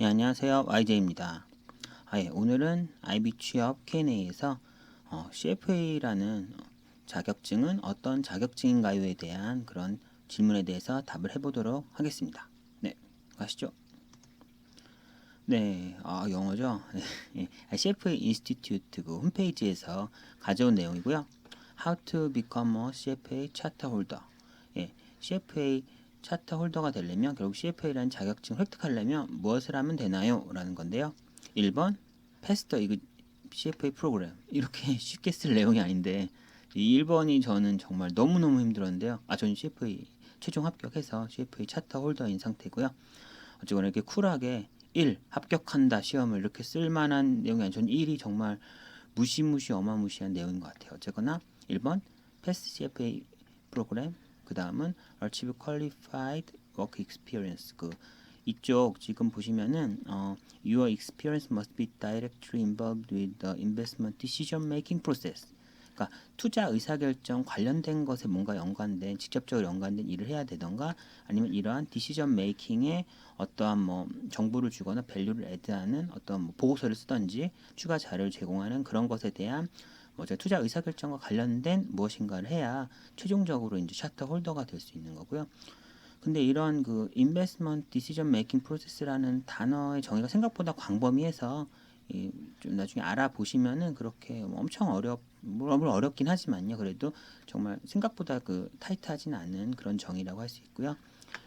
네, 안녕하세요. YJ입니다. 오늘은 IB 취업 Q&A에서 CFA라는 자격증은 어떤 자격증인가요에 대한 그런 질문에 대해서 답을 해보도록 하겠습니다. 네, 가시죠. 네, 영어죠. 네, CFA 인스티튜트 그 홈페이지에서 가져온 내용이고요. How to become a CFA charter holder. 예, CFA 차트 홀더가 되려면 결국 CFA라는 자격증을 획득하려면 무엇을 하면 되나요? 라는 건데요. 1번 패스터 이거 CFA 프로그램 이렇게 쉽게 쓸 내용이 아닌데 이 1번이 저는 정말 너무너무 힘들었는데요. 저는 CFA 최종 합격해서 CFA 차트 홀더인 상태고요. 어쨌거나 이렇게 쿨하게 1 합격한다 시험을 이렇게 쓸만한 내용이 아니라 저는 1이 정말 무시무시 어마무시한 내용인 것 같아요. 어쨌거나 1번 패스 CFA 프로그램 그 다음은 Achieve Qualified Work Experience 이쪽 지금 보시면은 Your experience must be directly involved with the investment decision making process. 그러니까 투자 의사결정 관련된 것에 뭔가 연관된 직접적으로 연관된 일을 해야 되던가 아니면 이러한 디시전 메이킹에 어떠한 뭐 정보를 주거나 밸류를 애드하는 어떤 뭐 보고서를 쓰던지 추가 자료를 제공하는 그런 것에 대한 투자 의사결정과 관련된 무엇인가를 해야 최종적으로 이제 차트 홀더가 될 수 있는 거고요. 근데 이런 그 investment decision making process라는 단어의 정의가 생각보다 광범위해서 좀 나중에 알아보시면은 그렇게 엄청 물론 어렵긴 하지만요. 그래도 정말 생각보다 그 타이트하진 않은 그런 정의라고 할 수 있고요.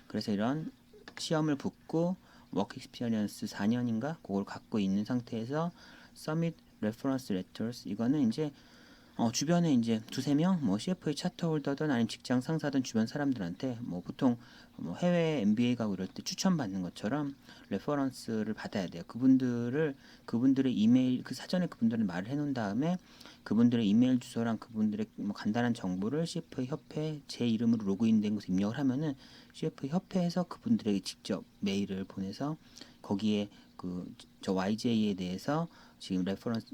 그래서 이런 시험을 붙고 워크 익스피리언스 4년인가 그걸 갖고 있는 상태에서 서밋 레퍼런스 레터스 이거는 이제 주변에 이제 두세 명, 뭐 CFA 차트 홀더든 아니면 직장 상사든 주변 사람들한테 뭐 보통 뭐 해외 MBA 가고 이럴 때 추천받는 것처럼 레퍼런스를 받아야 돼요. 그분들의 이메일 그 사전에 그분들을 말을 해놓은 다음에 그분들의 이메일 주소랑 그분들의 뭐 간단한 정보를 CFA 협회 제 이름으로 로그인된 곳에 입력을 하면은 CFA 협회에서 그분들에게 직접 메일을 보내서 거기에 저 YJ에 대해서 지금 레퍼런스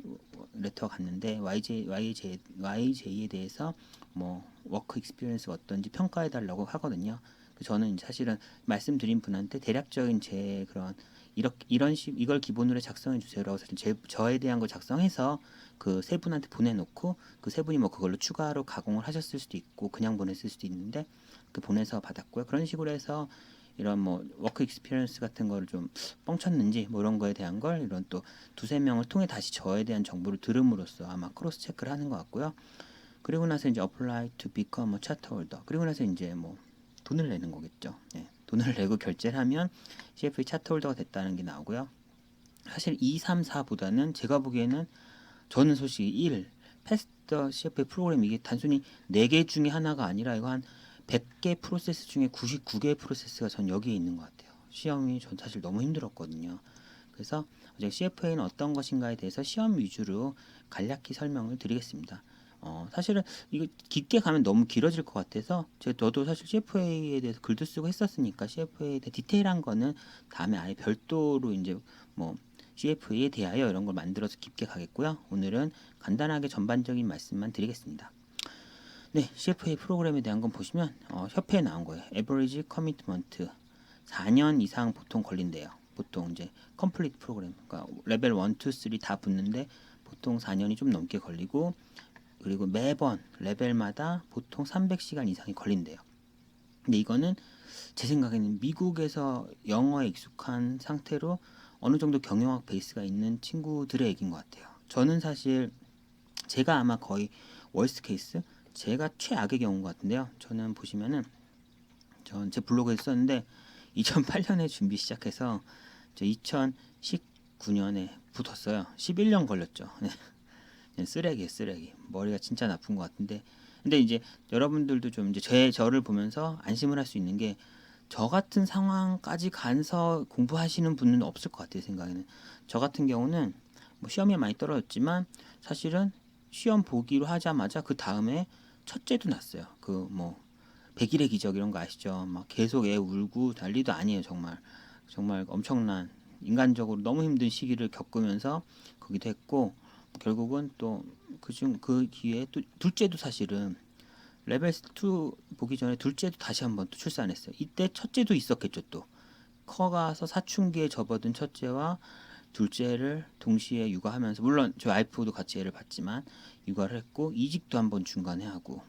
레터가 갔는데 YJ에 대해서 뭐 워크 익스피리언스가 어떤지 평가해 달라고 하거든요. 저는 사실은 말씀드린 분한테 대략적인 제 그런 이걸 기본으로 작성해 주세요라고 사실 저에 대한 걸 작성해서 그 세 분한테 보내놓고 그 세 분이 뭐 그걸로 추가로 가공을 하셨을 수도 있고 그냥 보냈을 수도 있는데 그 보내서 받았고요. 그런 식으로 해서 이런 뭐 워크 익스피리언스 같은 거를 좀 뻥쳤는지 뭐 이런 거에 대한 걸 이런 또 두세 명을 통해 다시 저에 대한 정보를 들음으로써 아마 크로스 체크를 하는 것 같고요. 그리고 나서 이제 apply to become a charter holder. 그리고 나서 이제 뭐 돈을 내는 거겠죠. 네. 돈을 내고 결제를 하면 CFA 차트 홀더가 됐다는 게 나오고요. 사실 2, 3, 4보다는 제가 보기에는 저는 솔직히 1, 패스터 CFA 프로그램 이게 단순히 4개 중에 하나가 아니라 이거 한 100개 프로세스 중에 99개의 프로세스가 전 여기에 있는 것 같아요. 시험이 전 사실 너무 힘들었거든요. 그래서 CFA는 어떤 것인가에 대해서 시험 위주로 간략히 설명을 드리겠습니다. 사실은 이거 깊게 가면 너무 길어질 것 같아서 저도 사실 CFA에 대해서 글도 쓰고 했었으니까 CFA에 대해 디테일한 거는 다음에 아예 별도로 이제 뭐 CFA에 대하여 이런 걸 만들어서 깊게 가겠고요. 오늘은 간단하게 전반적인 말씀만 드리겠습니다. 네, CFA 프로그램에 대한 건 보시면 협회에 나온 거예요. Average Commitment 4년 이상 보통 걸린대요. 보통 이제 컴플리트 프로그램, 그러니까 레벨 1, 2, 3 다 붙는데 보통 4년이 좀 넘게 걸리고 그리고 매번 레벨마다 보통 300시간 이상이 걸린대요. 근데 이거는 제 생각에는 미국에서 영어에 익숙한 상태로 어느 정도 경영학 베이스가 있는 친구들의 얘기인 것 같아요. 저는 사실 제가 아마 거의 월스트 케이스 제가 최악의 경우인 것 같은데요. 저는 보시면은 전 제 블로그에 썼는데 2008년에 준비 시작해서 저 2019년에 붙었어요. 11년 걸렸죠. 쓰레기예요, 쓰레기. 머리가 진짜 나쁜 것 같은데. 근데 이제 여러분들도 좀 이제 저를 보면서 안심을 할 수 있는 게 저 같은 상황까지 가서 공부하시는 분은 없을 것 같아요, 생각에는. 저 같은 경우는 뭐 시험에 많이 떨어졌지만 사실은 시험 보기로 하자마자 그 다음에 첫째도 났어요. 그 뭐 100일의 기적 이런 거 아시죠? 막 계속 애 울고 난리도 아니에요, 정말. 정말 엄청난 인간적으로 너무 힘든 시기를 겪으면서 거기도 했고 결국은 또 그 기회에 또 둘째도 사실은 레벨 2 보기 전에 둘째도 다시 한번 또 출산했어요. 이때 첫째도 있었겠죠 또. 커가서 사춘기에 접어든 첫째와 둘째를 동시에 육아하면서, 물론 저 와이프도 같이 애를 봤지만 육아를 했고 이직도 한번 중간에 하고,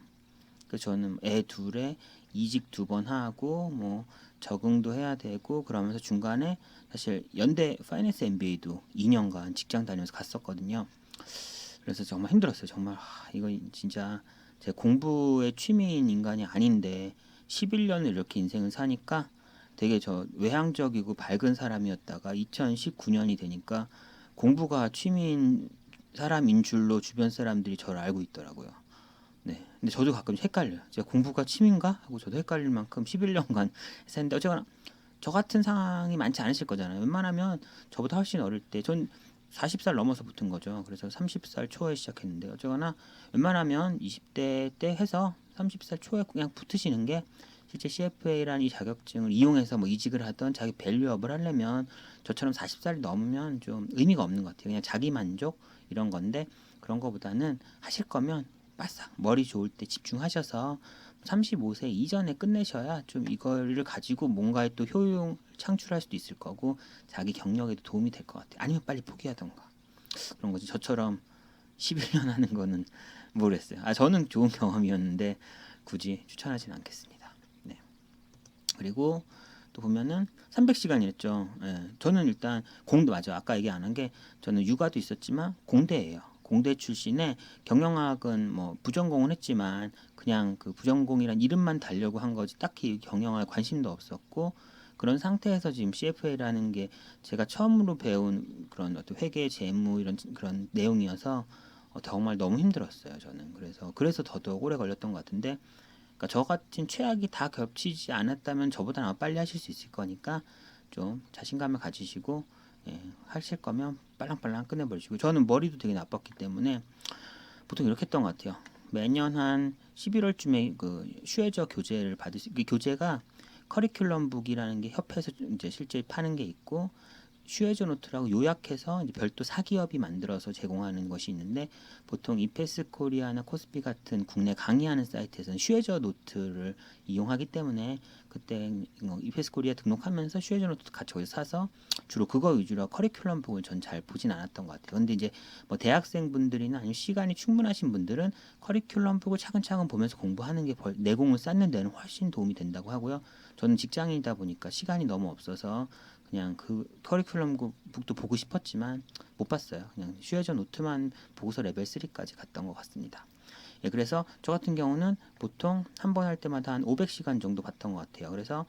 그래서 저는 애 둘에 이직 2번 하고 뭐 적응도 해야 되고 그러면서 중간에 사실 연대 파이낸스 MBA도 2년간 직장 다니면서 갔었거든요. 그래서 정말 힘들었어요. 정말 이거 진짜 제 공부의 취미인 인간이 아닌데 11년을 이렇게 인생을 사니까 되게 저 외향적이고 밝은 사람이었다가 2019년이 되니까 공부가 취미인 사람인 줄로 주변 사람들이 저를 알고 있더라고요. 네. 근데 저도 가끔 헷갈려요. 제가 공부가 취미인가 하고 저도 헷갈릴 만큼 11년간 했었는데, 어쨌거나 저 같은 상황이 많지 않으실 거잖아요. 웬만하면 저보다 훨씬 어릴 때, 전 40살 넘어서 붙은 거죠. 그래서 30살 초에 시작했는데, 어쨌거나 웬만하면 20대 때 해서 30살 초에 그냥 붙으시는 게, 실제 CFA라는 이 자격증을 이용해서 뭐 이직을 하던 자기 밸류업을 하려면 저처럼 40살이 넘으면 좀 의미가 없는 것 같아요. 그냥 자기 만족 이런 건데, 그런 거보다는 하실 거면 바싹 머리 좋을 때 집중하셔서 35세 이전에 끝내셔야 좀 이거를 가지고 뭔가에 또 효용 창출할 수도 있을 거고 자기 경력에도 도움이 될 것 같아요. 아니면 빨리 포기하던가 그런 거지. 저처럼 11년 하는 거는 모르겠어요. 저는 좋은 경험이었는데 굳이 추천하진 않겠습니다. 네. 그리고 또 보면은 300시간이랬죠. 예, 저는 일단 공대, 맞아. 아까 얘기 안 한 게 저는 육아도 있었지만 공대예요. 공대 출신에 경영학은 뭐 부전공은 했지만 그냥 그 부전공이란 이름만 달려고 한 거지 딱히 경영학에 관심도 없었고, 그런 상태에서 지금 CFA라는 게 제가 처음으로 배운 그런 어떤 회계, 재무 이런 그런 내용이어서 정말 너무 힘들었어요. 저는 그래서 더더욱 오래 걸렸던 것 같은데, 그러니까 저 같은 최악이 다 겹치지 않았다면 저보다 아마 빨리 하실 수 있을 거니까 좀 자신감을 가지시고, 예, 하실 거면 빨랑빨랑 끝내버리시고. 저는 머리도 되게 나빴기 때문에 보통 이렇게 했던 것 같아요. 매년 한 11월쯤에 그 슈에저 교재를 받을 수, 그 교재가 커리큘럼북이라는 게 협회에서 이제 실제 파는 게 있고, 슈에저 노트라고 요약해서 이제 별도 사기업이 만들어서 제공하는 것이 있는데, 보통 이페스 코리아나 코스피 같은 국내 강의하는 사이트에서는 슈에저 노트를 이용하기 때문에 그때 이페스 코리아 등록하면서 슈에저 노트 같이 거기서 사서 주로 그거 위주로 커리큘럼 북을 전 잘 보진 않았던 것 같아요. 근데 이제 뭐 대학생분들이나 아니면 시간이 충분하신 분들은 커리큘럼 북을 차근차근 보면서 공부하는 게 내공을 쌓는 데는 훨씬 도움이 된다고 하고요. 저는 직장인이다 보니까 시간이 너무 없어서 그냥 그 커리큘럼 북도 보고 싶었지만 못 봤어요. 그냥 슈에저 노트만 보고서 레벨 3까지 갔던 것 같습니다. 예, 그래서 저 같은 경우는 보통 한 번 할 때마다 한 500시간 정도 봤던 것 같아요. 그래서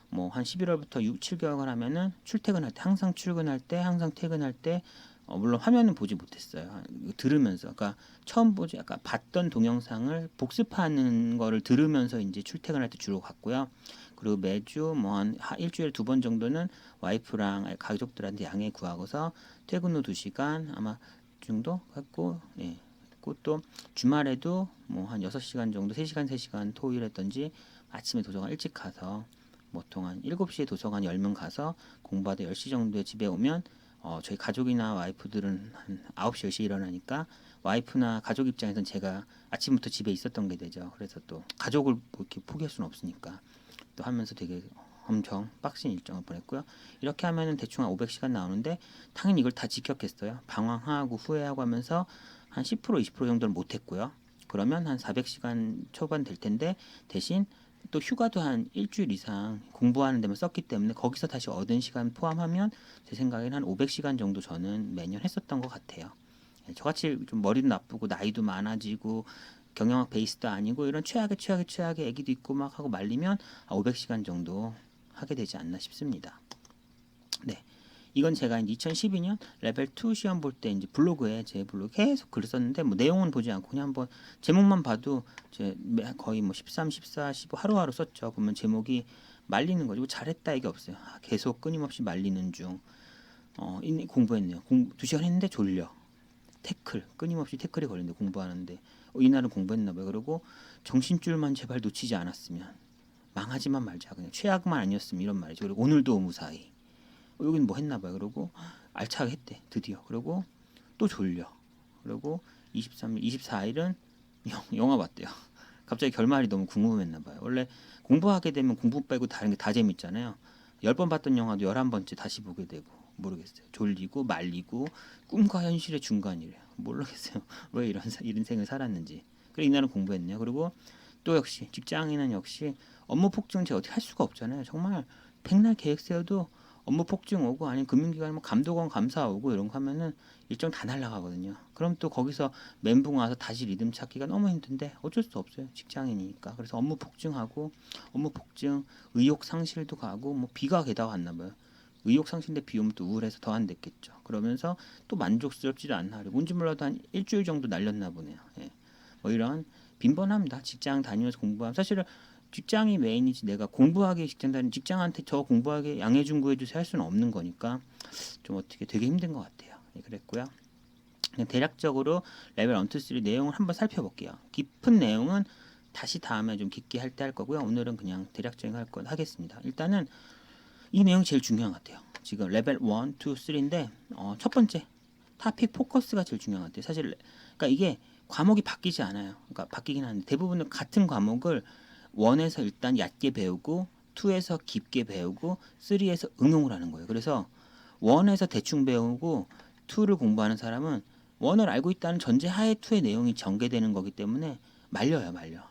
뭐 한 11월부터 6, 7개월 하면은 출퇴근할 때, 항상 출근할 때, 항상 퇴근할 때, 물론 화면은 보지 못했어요. 들으면서, 그러니까 처음 보지, 아까 봤던 동영상을 복습하는 거를 들으면서 이제 출퇴근할 때 주로 갔고요. 그리고 매주 뭐 한 일주일에 2번 정도는 와이프랑 가족들한테 양해 구하고서 퇴근 후 2시간 아마 정도 했고, 예. 그리고 또 주말에도 뭐 한 6시간 정도, 3시간 3시간 토요일 했던지, 아침에 도서관 일찍 가서 보통 한 7시에 도서관 열면 가서 공부하다 10시 정도에 집에 오면, 저희 가족이나 와이프들은 한 9시 10시 일어나니까 와이프나 가족 입장에서는 제가 아침부터 집에 있었던 게 되죠. 그래서 또 가족을 뭐 이렇게 포기할 수는 없으니까 또 하면서 되게 엄청 빡신 일정을 보냈고요. 이렇게 하면은 대충 한 500시간 나오는데, 당연히 이걸 다 지켰겠어요. 방황하고 후회하고 하면서 한 10% 20% 정도는 못했고요. 그러면 한 400시간 초반 될 텐데, 대신 또 휴가도 한 일주일 이상 공부하는 데만 썼기 때문에 거기서 다시 얻은 시간 포함하면 제 생각에는 한 500시간 정도 저는 매년 했었던 것 같아요. 저같이 좀 머리도 나쁘고 나이도 많아지고 경영학 베이스도 아니고 이런 최악의 애기도 있고 막 하고 말리면 500시간 정도 하게 되지 않나 싶습니다. 네. 이건 제가 이제 2012년 레벨 2 시험 볼 때 이제 블로그에, 제 블로그 계속 글을 썼는데, 뭐 내용은 보지 않고 그냥 한번 제목만 봐도 거의 뭐 13, 14, 15 하루하루 썼죠. 보면 제목이 말리는 거죠. 뭐 잘했다 이게 없어요. 계속 끊임없이 말리는 중. 공부했네요. 2시간 했는데 졸려. 태클, 끊임없이 태클이 걸리는데 공부하는데, 이날은 공부했나 봐요. 그러고 정신줄만 제발 놓치지 않았으면, 망하지만 말자, 그냥 최악만 아니었으면, 이런 말이죠. 그리고 오늘도 무사히, 여긴 뭐 했나 봐요. 그러고 알차게 했대 드디어. 그러고 또 졸려. 그리고 23일, 24일은 영화 봤대요. 갑자기 결말이 너무 궁금했나 봐요. 원래 공부하게 되면 공부 빼고 다른 게 다 재밌잖아요. 10번 봤던 영화도 11번째 다시 보게 되고 모르겠어요. 졸리고 말리고 꿈과 현실의 중간이래요. 모르겠어요. 왜 이런 생을 살았는지. 그래 이날은 공부했네요. 그리고 또 역시 직장인은 역시 업무 폭증 제가 어떻게 할 수가 없잖아요. 정말 백날 계획 세워도 업무 폭증 오고 아니면 금융기관 뭐 감독원 감사 오고 이런 거 하면은 일정 다 날라가거든요. 그럼 또 거기서 멘붕 와서 다시 리듬 찾기가 너무 힘든데 어쩔 수 없어요. 직장인이니까. 그래서 업무 폭증하고 업무 폭증, 의욕 상실도 가고 뭐 비가 게다가 왔나 봐요. 의욕 상실인데 비 오면 또 우울해서 더 안 됐겠죠. 그러면서 또 만족스럽지도 않나. 뭔지 몰라도 한 일주일 정도 날렸나 보네요. 예. 뭐 이런 빈번합니다. 직장 다니면서 공부하면 사실은 직장이 메인이지 내가 공부하게 직장 다니는 직장한테 저 공부하게 양해준 구해주세요 할 수는 없는 거니까 좀 어떻게 되게 힘든 것 같아요. 네, 그랬고요. 그냥 대략적으로 레벨 1, 2, 3 내용을 한번 살펴볼게요. 깊은 내용은 다시 다음에 좀 깊게 할 때 할 거고요. 오늘은 그냥 대략적인 거 하겠습니다. 일단은 이 내용이 제일 중요한 것 같아요. 지금 레벨 1, 2, 3인데 첫 번째 타픽 포커스가 제일 중요한 것 같아요. 사실 그러니까 이게 과목이 바뀌지 않아요. 그러니까 바뀌긴 하는데 대부분은 같은 과목을 1에서 일단 얕게 배우고 2에서 깊게 배우고 3에서 응용을 하는 거예요. 그래서 1에서 대충 배우고 2를 공부하는 사람은 1을 알고 있다는 전제 하에 2의 내용이 전개되는 거기 때문에 말려.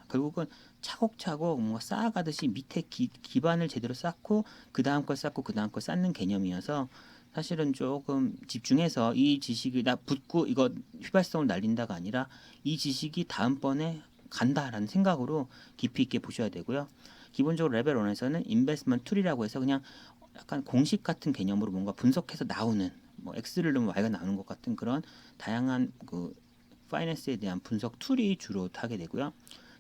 결국은 차곡차곡 뭔가 쌓아가듯이 밑에 기반을 제대로 쌓고 그 다음 걸 쌓고 그 다음 걸 쌓는 개념이어서 사실은 조금 집중해서 이 지식을 나 붙고 이거 휘발성을 날린다가 아니라 이 지식이 다음번에 간다라는 생각으로 깊이 있게 보셔야 되고요. 기본적으로 레벨 1에서는 인베스트먼트 툴이라고 해서 그냥 약간 공식 같은 개념으로 뭔가 분석해서 나오는 뭐 X를 넣으면 Y가 나오는 것 같은 그런 다양한 그 파이낸스에 대한 분석 툴이 주로 하게 되고요.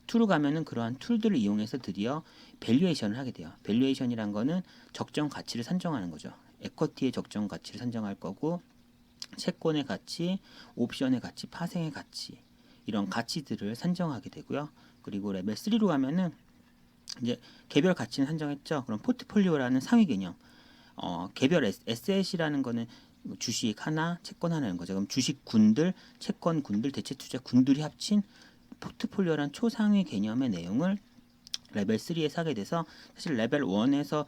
툴로 가면은 그러한 툴들을 이용해서 드디어 밸류에이션을 하게 돼요. 밸류에이션이란 거는 적정 가치를 산정하는 거죠. 에쿼티의 적정 가치를 산정할 거고 채권의 가치, 옵션의 가치, 파생의 가치 이런 가치들을 산정하게 되고요. 그리고 레벨 3로 가면은 이제 개별 가치는 산정했죠. 그럼 포트폴리오라는 상위 개념. 개별 에셋이라는 거는 주식 하나, 채권 하나인 거죠. 그럼 주식 군들, 채권 군들, 대체 투자 군들이 합친 포트폴리오란 초상위 개념의 내용을 레벨 3에 사게 돼서 사실 레벨 1에서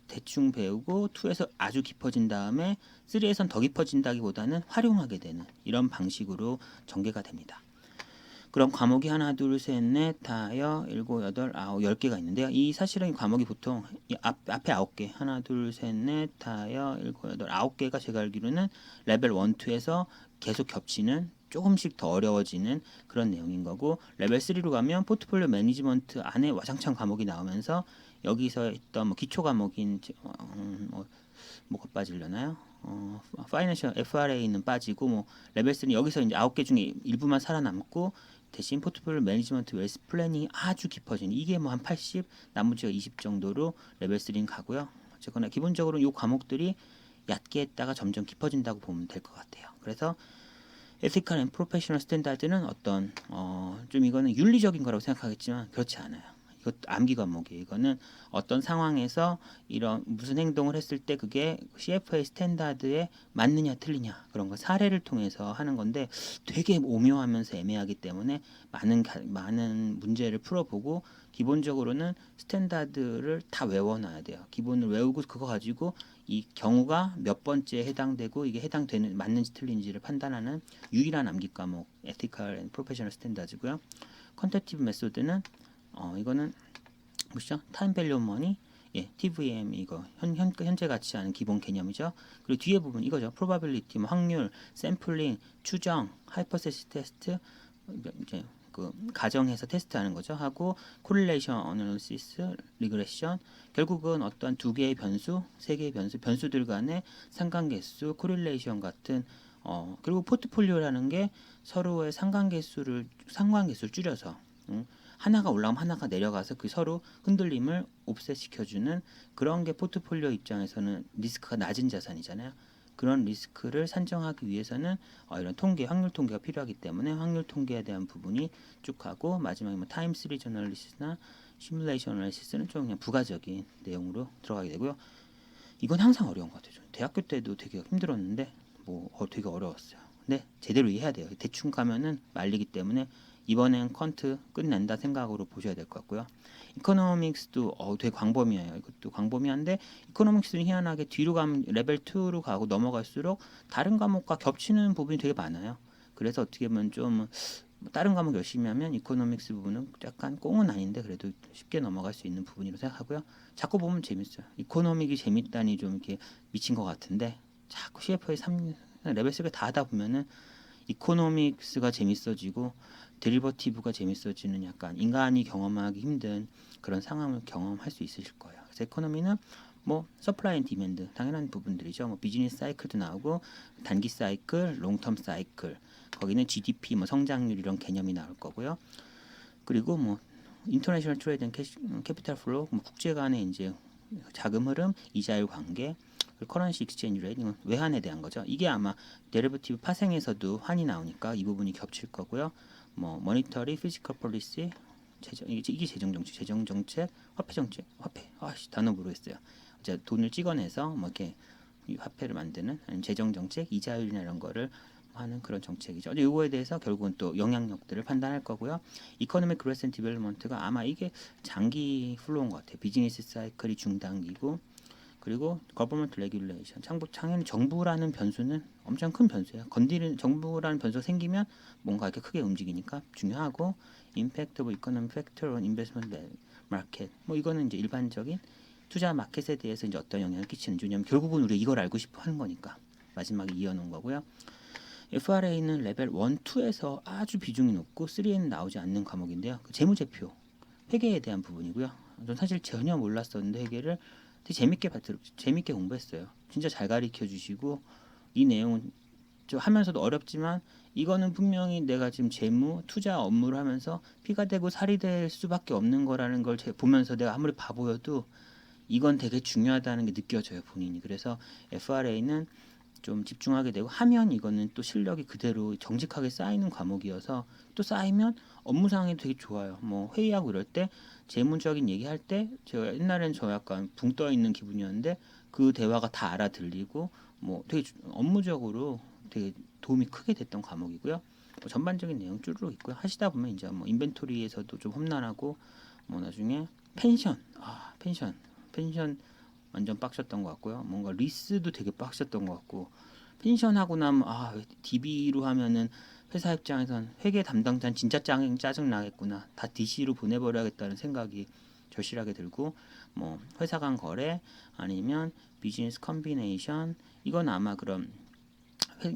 대충 배우고 2에서 아주 깊어진 다음에 3에선 더 깊어진다기보다는 활용하게 되는 이런 방식으로 전개가 됩니다. 그럼 과목이 하나, 둘, 셋, 넷, 다여, 일곱, 여덟, 아홉, 10개가 있는데요. 이 사실은 이 과목이 보통 앞에 9개, 하나, 둘, 셋, 넷, 다여, 일곱, 여덟, 9개가 제가 알기로는 레벨 1, 2에서 계속 겹치는 조금씩 더 어려워지는 그런 내용인 거고 레벨 3로 가면 포트폴리오 매니지먼트 안에 와장창 과목이 나오면서 여기서 있던 뭐 기초 과목인 뭐가 빠지려나요? 파이낸셜 FRA는 빠지고 뭐 레벨 3는 여기서 이제 9개 중에 일부만 살아남고 대신 포트폴리오 매니지먼트 웰스 플래닝이 아주 깊어지는 이게 뭐 한 80, 나머지가 20 정도로 레벨 3는 가고요. 어쨌거나 기본적으로 이 과목들이 얕게 했다가 점점 깊어진다고 보면 될 것 같아요. 그래서 에티컬 앤 프로페셔널 스탠다드는 어떤 좀 이거는 윤리적인 거라고 생각하겠지만 그렇지 않아요. 이것 암기 과목이에요. 이거는 어떤 상황에서 이런 무슨 행동을 했을 때 그게 CFA 스탠다드에 맞느냐 틀리냐 그런 거 사례를 통해서 하는 건데 되게 오묘하면서 애매하기 때문에 많은 문제를 풀어보고 기본적으로는 스탠다드를 다 외워놔야 돼요. 기본을 외우고 그거 가지고 이 경우가 몇 번째에 해당되고 이게 해당되는 맞는지 틀린지를 판단하는 유일한 암기 과목 에티컬 앤 프로페셔널 스탠다드고요. 퀀터티브 메소드는 이거는 뭐죠? 타임 밸류 오브 머니 TVM 이거 현재 가치 아는 기본 개념이죠. 그리고 뒤에 부분 이거죠. probability 뭐 확률, 샘플링, 추정, 하이퍼세시 테스트 이제 그 가정해서 테스트하는 거죠. 하고 correlation analysis, regression 결국은 어떠한 두 개의 변수, 세 개의 변수들 간의 상관계수, correlation 같은 그리고 포트폴리오라는 게 서로의 상관계수를 줄여서 하나가 올라가면 하나가 내려가서 그 서로 흔들림을 옵셋 시켜주는 그런 게 포트폴리오 입장에서는 리스크가 낮은 자산이잖아요. 그런 리스크를 산정하기 위해서는 이런 확률 통계가 필요하기 때문에 확률 통계에 대한 부분이 쭉 하고 마지막에 뭐 타임 시리즈 어널리시스나 시뮬레이션 어널리시스는 좀 그냥 부가적인 내용으로 들어가게 되고요. 이건 항상 어려운 것 같아요. 대학교 때도 되게 힘들었는데 되게 어려웠어요. 근데 제대로 이해해야 돼요. 대충 가면은 말리기 때문에 이번엔 퀀트 끝낸다 생각으로 보셔야 될 것 같고요. 이코노믹스도 되게 광범위해요. 이것도 광범위한데 이코노믹스는 희한하게 뒤로 가면 레벨 2로 가고 넘어갈수록 다른 과목과 겹치는 부분이 되게 많아요. 그래서 어떻게 보면 좀 다른 과목 열심히 하면 이코노믹스 부분은 약간 꽁은 아닌데 그래도 쉽게 넘어갈 수 있는 부분이라고 생각하고요. 자꾸 보면 재밌어요. 이코노믹이 재밌다니 좀 이렇게 미친 것 같은데 자꾸 CFA 3 레벨 3가 다 하다 보면은 이코노믹스가 재밌어지고 데리버티브가 재밌어지는 약간 인간이 경험하기 힘든 그런 상황을 경험할 수 있으실 거예요. 그래서 에코노미는 뭐 서플라이 앤 디맨드 당연한 부분들이죠. 뭐 비즈니스 사이클도 나오고 단기 사이클, 롱텀 사이클 거기는 GDP 뭐 성장률 이런 개념이 나올 거고요. 그리고 뭐 인터내셔널 트레이드 앤 캐피탈 플로우 뭐 국제 간의 이제 자금 흐름, 이자율 관계, 커런시 익스체인지 레이트 외환에 대한 거죠. 이게 아마 데리버티브 파생에서도 환이 나오니까 이 부분이 겹칠 거고요. 뭐 머니터리, 피지컬 폴리시, 이게 재정 정책, 재정 정책, 화폐 정책, 화폐 단어 모르겠어요. 이제 돈을 찍어내서 뭐 이렇게 화폐를 만드는 재정 정책, 이자율이나 이런 거를 하는 그런 정책이죠. 이거에 대해서 결국은 또 영향력들을 판단할 거고요. 이코노믹 그로스 앤 디벨롭먼트가 아마 이게 장기 플로우인 것 같아요. 비즈니스 사이클이 중단기고 그리고 거버먼트 레귤레이션 당연히 정부라는 변수는 엄청 큰 변수예요. 건드리는 정부라는 변수가 생기면 뭔가 이렇게 크게 움직이니까 중요하고 임팩트 오브 이코노믹 팩터 온 인베스트먼트 마켓 뭐 이거는 이제 일반적인 투자 마켓에 대해서 이제 어떤 영향을 끼치는지 왜냐면 결국은 우리가 이걸 알고 싶어 하는 거니까 마지막에 이어놓은 거고요. FRA는 레벨 1, 2에서 아주 비중이 높고 3에는 나오지 않는 과목인데요. 그 재무제표 회계에 대한 부분이고요. 전 사실 전혀 몰랐었는데 회계를 되게 재밌게 공부했어요. 진짜 잘 가르쳐 주시고 이 내용은 좀 하면서도 어렵지만 이거는 분명히 내가 지금 재무 투자 업무를 하면서 피가 되고 살이 될 수밖에 없는 거라는 걸 보면서 내가 아무리 바보여도 이건 되게 중요하다는 게 느껴져요 본인이. 그래서 FRA는 좀 집중하게 되고 하면 이거는 또 실력이 그대로 정직하게 쌓이는 과목이어서 또 쌓이면 업무상에도 되게 좋아요. 뭐 회의하고 이럴 때 재무적인 얘기할 때 제가 옛날엔 저 약간 붕 떠 있는 기분이었는데 그 대화가 다 알아들리고 뭐 되게 업무적으로 되게 도움이 크게 됐던 과목이고요. 뭐 전반적인 내용 쭈루룩 있고요. 하시다 보면 이제 뭐 인벤토리에서도 좀 험난하고 뭐 나중에 펜션 완전 빡셨던 것 같고요. 뭔가 리스도 되게 빡셨던 것 같고 펜션 하고 나면 DB로 하면은 회사 입장에선 회계 담당자는 진짜 짜증 나겠구나. 다 DC로 보내버려야겠다는 생각이 절실하게 들고 뭐 회사 간 거래 아니면 비즈니스 컨비네이션 이건 아마 그럼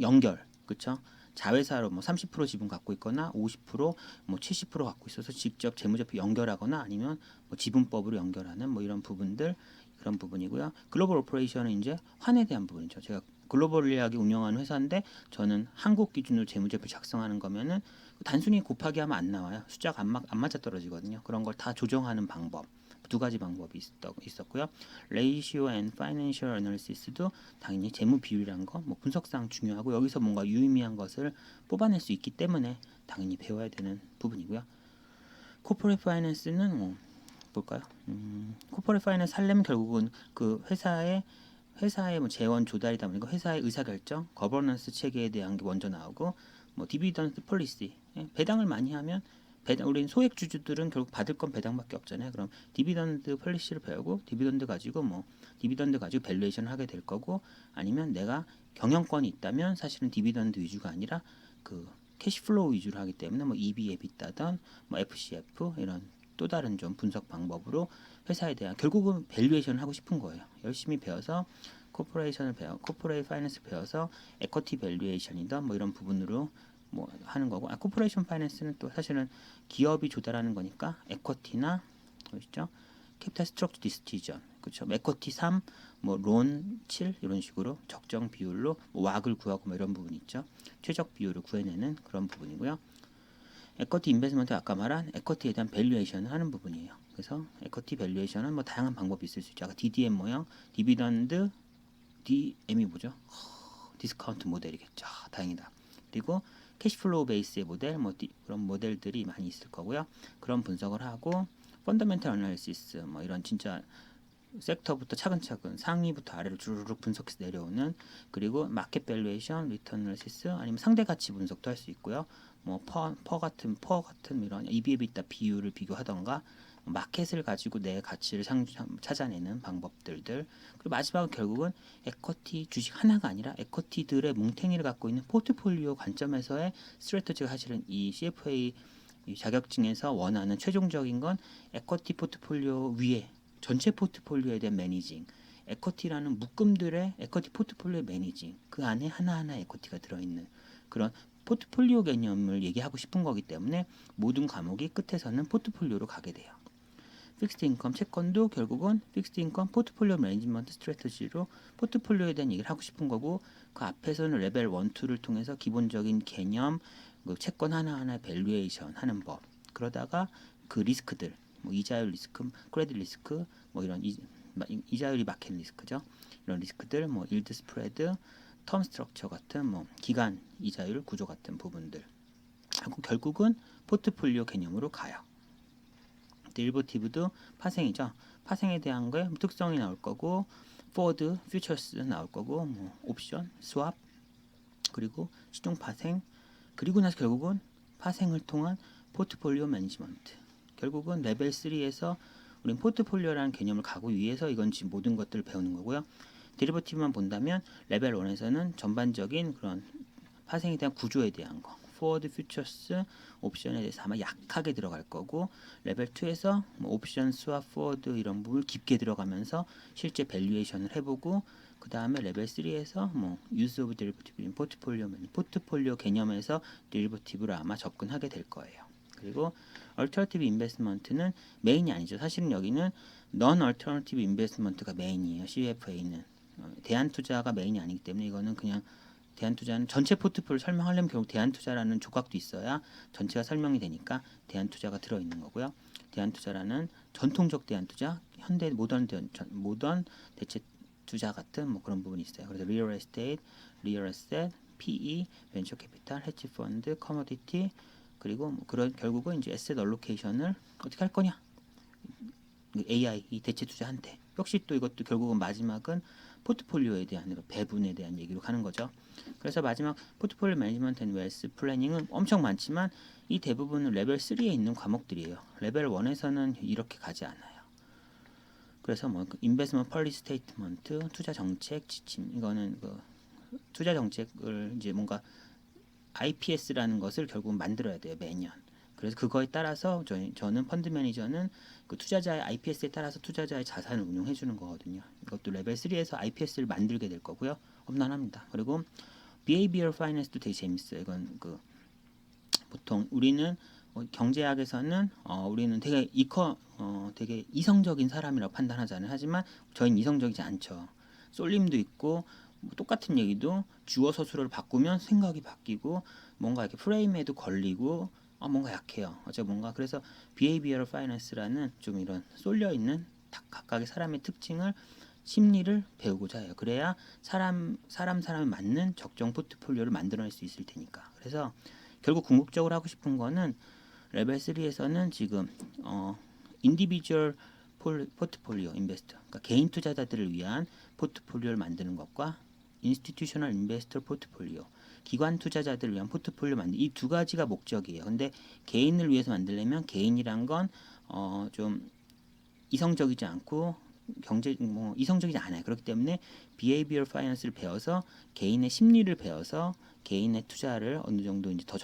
연결 그쵸? 자회사로 뭐 30% 지분 갖고 있거나 50%뭐 70% 갖고 있어서 직접 재무제표 연결하거나 아니면 뭐 지분법으로 연결하는 뭐 이런 부분들 그런 부분이고요. 글로벌 오퍼레이션은 이제 환에 대한 부분이죠. 제가 글로벌리하게 운영하는 회사인데 저는 한국 기준으로 재무제표 작성하는 거면은 단순히 곱하기 하면 안 나와요. 숫자가 안 맞아 떨어지거든요. 그런 걸 다 조정하는 방법. 두 가지 방법이 있었고요. 레이시오 앤 파이낸셜 애널리시스도 당연히 재무 비율이란 거 뭐 분석상 중요하고 여기서 뭔가 유의미한 것을 뽑아낼 수 있기 때문에 당연히 배워야 되는 부분이고요. 코퍼레이트 파이낸스는 뭐 볼까요? 코퍼레이트 파이낸스 하려면 결국은 그 회사의 뭐 재원 조달이다 보니까 회사의 의사결정, 거버넌스 체계에 대한 게 먼저 나오고 뭐 디비던드 폴리시 배당을 많이 하면 우린 소액 주주들은 결국 받을 건 배당밖에 없잖아요. 그럼 디비던드 폴리시를 배우고 디비던드 가지고 밸류에이션을 하게 될 거고 아니면 내가 경영권이 있다면 사실은 디비던드 위주가 아니라 그 캐시플로우 위주로 하기 때문에 뭐 EB, EBITDA든 뭐 FCF 이런 또 다른 좀 분석 방법으로 회사에 대한 결국은 밸류에이션을 하고 싶은 거예요. 열심히 배워서 코퍼레이트 파이낸스 배워서 에쿼티 밸류에이션이든 뭐 이런 부분으로 뭐 하는 거고 코퍼레이션 파이낸스는 또 사실은 기업이 조달하는 거니까 에쿼티나 보시죠 캐피탈 스트럭처 디스티전 그렇죠 에쿼티 3, 뭐 론 7 이런 식으로 적정 비율로 뭐 왁을 구하고 뭐 이런 부분이 있죠 최적 비율을 구해내는 그런 부분이고요. 에쿼티 인베스먼트 아까 말한 에쿼티에 대한 밸류에이션을 하는 부분이에요. 그래서 에쿼티 밸류에이션은 뭐 다양한 방법이 있을 수 있죠. 아까 DDM 모형, 디비던드, DM이 뭐죠? 디스카운트 모델이겠죠. 다행이다. 그리고 캐시플로우 베이스의 모델, 뭐 그런 모델들이 많이 있을 거고요. 그런 분석을 하고 펀더멘탈 어널리시스, 뭐 이런 진짜 섹터부터 차근차근 상위부터 아래로 주르륵 분석해서 내려오는, 그리고 마켓 밸류에이션, 리턴 애널리시스, 아니면 상대 가치 분석도 할 수 있고요. 뭐 퍼 같은 이런 EBITA 비율을 비교하던가, 마켓을 가지고 내 가치를 찾아내는 방법들들. 그리고 마지막은 결국은 에쿼티 주식 하나가 아니라 에쿼티들의 뭉탱이를 갖고 있는 포트폴리오 관점에서의 스트래터지가, 사실은 이 CFA 이 자격증에서 원하는 최종적인 건 에쿼티 포트폴리오 위에 전체 포트폴리오에 대한 매니징, 에쿼티라는 묶음들의 에쿼티 포트폴리오 매니징, 그 안에 하나하나 에쿼티가 들어있는 그런 포트폴리오 개념을 얘기하고 싶은 거기 때문에 모든 과목이 끝에서는 포트폴리오로 가게 돼요. 픽스드 인컴 채권도 결국은 픽스드 인컴 포트폴리오 매니지먼트 스트래티지로 포트폴리오에 대한 얘기를 하고 싶은 거고, 그 앞에서는 레벨 1, 2를 통해서 기본적인 개념, 그 채권 하나하나 밸류에이션 하는 법, 그러다가 그 리스크들, 뭐 이자율 리스크, 크레딧 리스크, 뭐 이런 이자율이 마켓 리스크죠. 이런 리스크들, 뭐 일드 스프레드, 텀 스트럭처 같은 뭐 기간 이자율 구조 같은 부분들 하고, 결국은 포트폴리오 개념으로 가요. 데리버티브도 파생이죠. 파생에 대한 거에 특성이 나올 거고, 포워드, 퓨처스 나올 거고, 뭐 옵션, 스왑, 그리고 시중 파생, 그리고 나서 결국은 파생을 통한 포트폴리오 매니지먼트. 결국은 레벨 3에서 우린 포트폴리오라는 개념을 가고 위해서 이건 지금 모든 것들을 배우는 거고요. 데리버티브만 본다면 레벨 1에서는 전반적인 그런 파생에 대한 구조에 대한 거, 포워드, 퓨처스, 옵션에 대해서 아마 약하게 들어갈 거고, 레벨 2에서 뭐 옵션, 스왑, 포워드 이런 부분을 깊게 들어가면서 실제 밸류에이션을 해보고, 그 다음에 레벨 3에서 뭐 유즈 오브 데리버티브 포트폴리오 개념에서 데리버티브를 아마 접근하게 될 거예요. 그리고 얼터너티브 인베스트먼트는 메인이 아니죠. 사실은 여기는 넌 얼터너티브 인베스트먼트가 메인이에요. CFA는 대안투자가 메인이 아니기 때문에 이거는 그냥 대안투자는 전체 포트폴리오 설명하려면 결국 대안투자라는 조각도 있어야 전체가 설명이 되니까 대안투자가 들어있는 거고요. 대안투자라는 전통적 대안투자, 현대 모던 대체 투자 같은 뭐 그런 부분이 있어요. 그래서 리얼 에스테이트, 리얼 에셋, PE, 벤처 캐피탈, 헤지 펀드, 커머디티, 그리고 뭐 그런 결국은 이제 에셋 얼로케이션을 어떻게 할 거냐? AI 이 대체 투자한테. 역시 또 이것도 결국은 마지막은 포트폴리오에 대한 배분에 대한 얘기로 가는 거죠. 그래서 마지막 포트폴리오 매니지먼트 앤 웰스 플래닝은 엄청 많지만 이 대부분은 레벨 3에 있는 과목들이에요. 레벨 1에서는 이렇게 가지 않아요. 그래서 뭐 인베스트먼트 펄리시 스테이트먼트, 투자 정책 지침, 이거는 그 투자 정책을 이제 뭔가 IPS라는 것을 결국 만들어야 돼요, 매년. 그래서 그거에 따라서 저는 펀드 매니저는 그 투자자의 IPS에 따라서 투자자의 자산을 운용해 주는 거거든요. 이것도 레벨 3에서 IPS를 만들게 될 거고요. 험난합니다. 그리고 Behavioral Finance도 되게 재밌어요. 이건 그 보통 우리는 경제학에서는 우리는 되게 이성적인 사람이라고 판단하잖아요. 하지만 저희는 이성적이지 않죠. 쏠림도 있고 뭐 똑같은 얘기도 주어 서술어를 바꾸면 생각이 바뀌고 뭔가 이렇게 프레임에도 걸리고 뭔가 약해요. 어째 뭔가 그래서 Behavioral Finance라는 좀 이런 쏠려 있는 각각의 사람의 특징을 심리를 배우고자 해요. 그래야 사람에 맞는 적정 포트폴리오를 만들어낼 수 있을 테니까. 그래서 결국 궁극적으로 하고 싶은 거는 레벨 3에서는 지금 인디비주얼 포트폴리오 인베스터, 그러니까 개인 투자자들을 위한 포트폴리오를 만드는 것과 인스티튜셔널 인베스터 포트폴리오, 기관 투자자들을 위한 포트폴리오 만드 이 두 가지가 목적이에요. 근데 개인을 위해서 만들려면 개인이란 건 좀 이성적이지 않고 이성적이지 않아요. 그렇기 때문에 behavioral finance를 배워서 개인의 심리를 배워서 개인의 투자를 어느 정도 이제 더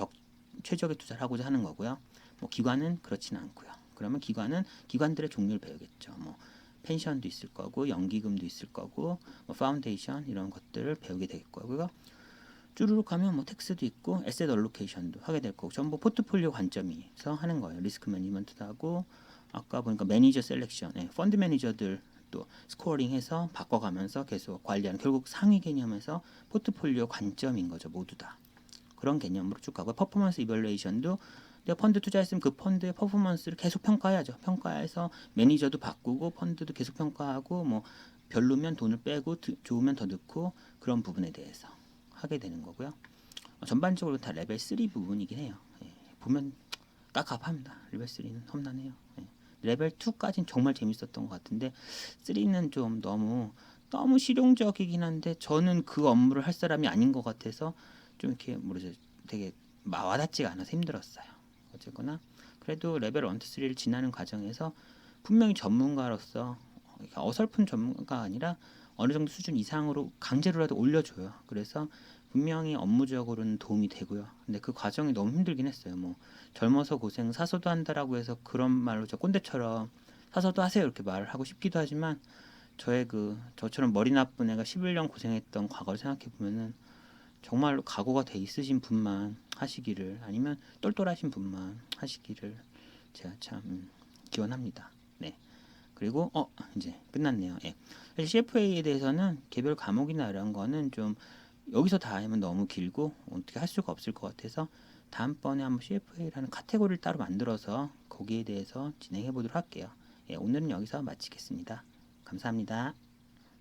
최적의 투자를 하고자 하는 거고요. 뭐 기관은 그렇지는 않고요. 그러면 기관들의 종류를 배우겠죠. 뭐 펜션도 있을 거고 연기금도 있을 거고 뭐 파운데이션 이런 것들을 배우게 될 거고요. 쭈루룩 하면 뭐 텍스도 있고 에셋 얼로케이션도 하게 될 거고 전부 포트폴리오 관점에서 하는 거예요. 리스크 매니지먼트도 하고 아까 보니까 매니저 셀렉션, 펀드 매니저들 또 스코어링해서 바꿔가면서 계속 관리하는 결국 상위 개념에서 포트폴리오 관점인 거죠. 모두 다 그런 개념으로 쭉 가고 퍼포먼스 이벌레이션도 내가 펀드 투자했으면 그 펀드의 퍼포먼스를 계속 평가해야죠. 평가해서 매니저도 바꾸고 펀드도 계속 평가하고 뭐 별로면 돈을 빼고 좋으면 더 넣고 그런 부분에 대해서 하게 되는 거고요. 전반적으로 다 레벨 3 부분이긴 해요. 보면 깝깝합니다. 레벨 3는 험난해요. 레벨 2까지는 정말 재밌었던 것 같은데 3는 좀 너무 실용적이긴 한데 저는 그 업무를 할 사람이 아닌 것 같아서 좀 이렇게 모르죠. 되게 와닿지가 않아서 힘들었어요. 어쨌거나 그래도 레벨 1, 2, 3를 지나는 과정에서 분명히 전문가로서 어설픈 전문가가 아니라 어느 정도 수준 이상으로 강제로라도 올려줘요. 그래서 분명히 업무적으로는 도움이 되고요. 근데 그 과정이 너무 힘들긴 했어요. 뭐 젊어서 고생 사서도 한다라고 해서 그런 말로 저 꼰대처럼 사서도 하세요 이렇게 말을 하고 싶기도 하지만 저처럼 머리 나쁜 애가 11년 고생했던 과거를 생각해 보면은 정말로 각오가 돼 있으신 분만 하시기를 아니면 똘똘하신 분만 하시기를 제가 참 기원합니다. 네. 그리고 이제 끝났네요. 예. 사실 CFA에 대해서는 개별 과목이나 이런 거는 좀 여기서 다 하면 너무 길고 어떻게 할 수가 없을 것 같아서 다음번에 한번 CFA라는 카테고리를 따로 만들어서 거기에 대해서 진행해 보도록 할게요. 예, 오늘은 여기서 마치겠습니다. 감사합니다.